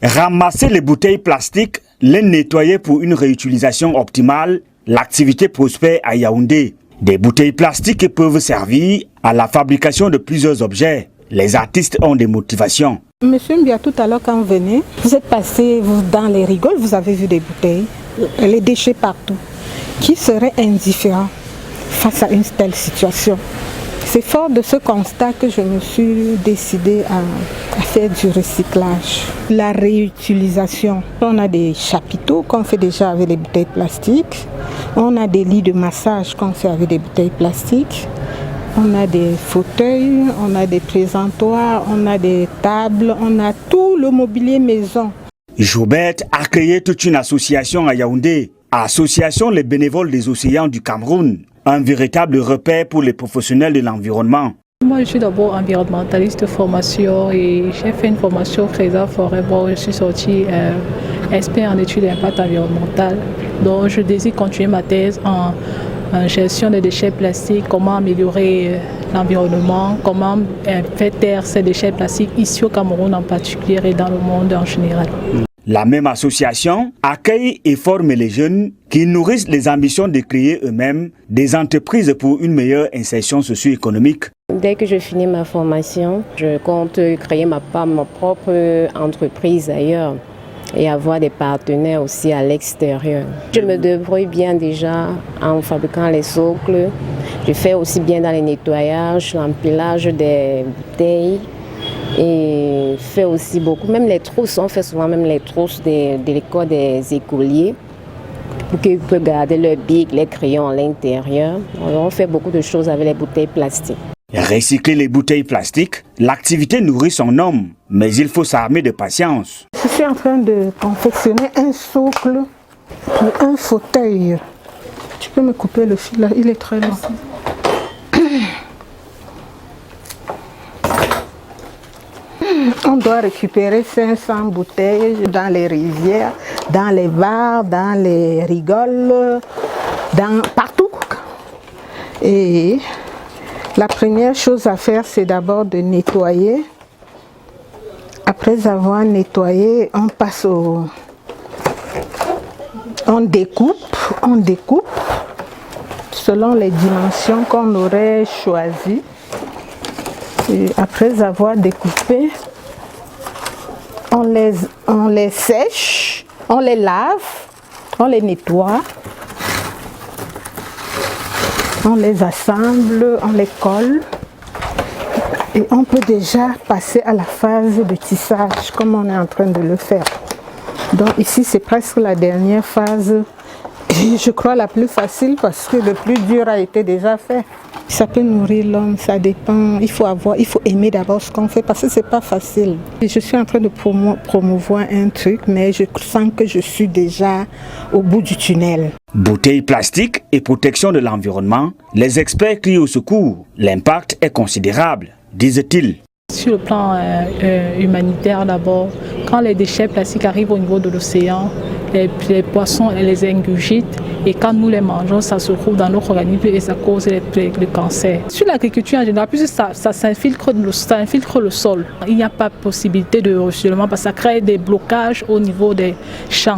Ramasser les bouteilles plastiques, les nettoyer pour une réutilisation optimale, l'activité prospère à Yaoundé. Des bouteilles plastiques peuvent servir à la fabrication de plusieurs objets. Les artistes ont des motivations. Monsieur Mbia, tout à l'heure quand vous venez, vous êtes passé dans les rigoles, vous avez vu des bouteilles, les déchets partout. Qui serait indifférent face à une telle situation? C'est fort de ce constat que je me suis décidée à faire du recyclage. La réutilisation. On a des chapiteaux qu'on fait déjà avec des bouteilles plastiques. On a des lits de massage qu'on fait avec des bouteilles plastiques. On a des fauteuils, on a des présentoirs, on a des tables, on a tout le mobilier maison. Joubert a créé toute une association à Yaoundé. Association Les Bénévoles des Océans du Cameroun. Un véritable repère pour les professionnels de l'environnement. Moi, je suis d'abord environnementaliste de formation et j'ai fait une formation Créza Forêt. Bon, je suis sortie expert en études d'impact environnemental. Donc, je désire continuer ma thèse en gestion des déchets plastiques, comment améliorer l'environnement, comment faire taire ces déchets plastiques ici au Cameroun en particulier et dans le monde en général. La même association accueille et forme les jeunes qui nourrissent les ambitions de créer eux-mêmes des entreprises pour une meilleure insertion socio-économique. Dès que je finis ma formation, je compte créer ma propre entreprise ailleurs et avoir des partenaires aussi à l'extérieur. Je me débrouille bien déjà en fabriquant les socles. Je fais aussi bien dans les nettoyages, l'empilage des bouteilles. Et fait aussi beaucoup, même les trousses, on fait souvent même les trousses de l'école des écoliers pour qu'ils puissent garder leurs bics, les crayons à l'intérieur. On fait beaucoup de choses avec les bouteilles plastiques. Recycler les bouteilles plastiques, l'activité nourrit son homme, mais il faut s'armer de patience. Je suis en train de confectionner un socle pour un fauteuil. Tu peux me couper le fil là, il est très long. On doit récupérer 500 bouteilles dans les rivières, dans les bars, dans les rigoles, partout. Et la première chose à faire, c'est d'abord de nettoyer. Après avoir nettoyé, on passe au... On découpe selon les dimensions qu'on aurait choisies. Et après avoir découpé, on les sèche, on les lave, on les nettoie, on les assemble, on les colle et on peut déjà passer à la phase de tissage comme on est en train de le faire. Donc ici c'est presque la dernière phase et je crois la plus facile parce que le plus dur a été déjà fait. Ça peut nourrir l'homme, ça dépend. Il faut aimer d'abord ce qu'on fait parce que c'est pas facile. Je suis en train de promouvoir un truc, mais je sens que je suis déjà au bout du tunnel. Bouteilles plastiques et protection de l'environnement, les experts crient au secours. L'impact est considérable, disent-ils. Sur le plan humanitaire d'abord, quand les déchets plastiques arrivent au niveau de l'océan, les poissons les ingurgitent et quand nous les mangeons, ça se trouve dans notre organisme et ça cause le cancer. Sur l'agriculture en général, puisque ça infiltre le sol, il n'y a pas de possibilité de recyclement parce que ça crée des blocages au niveau des champs.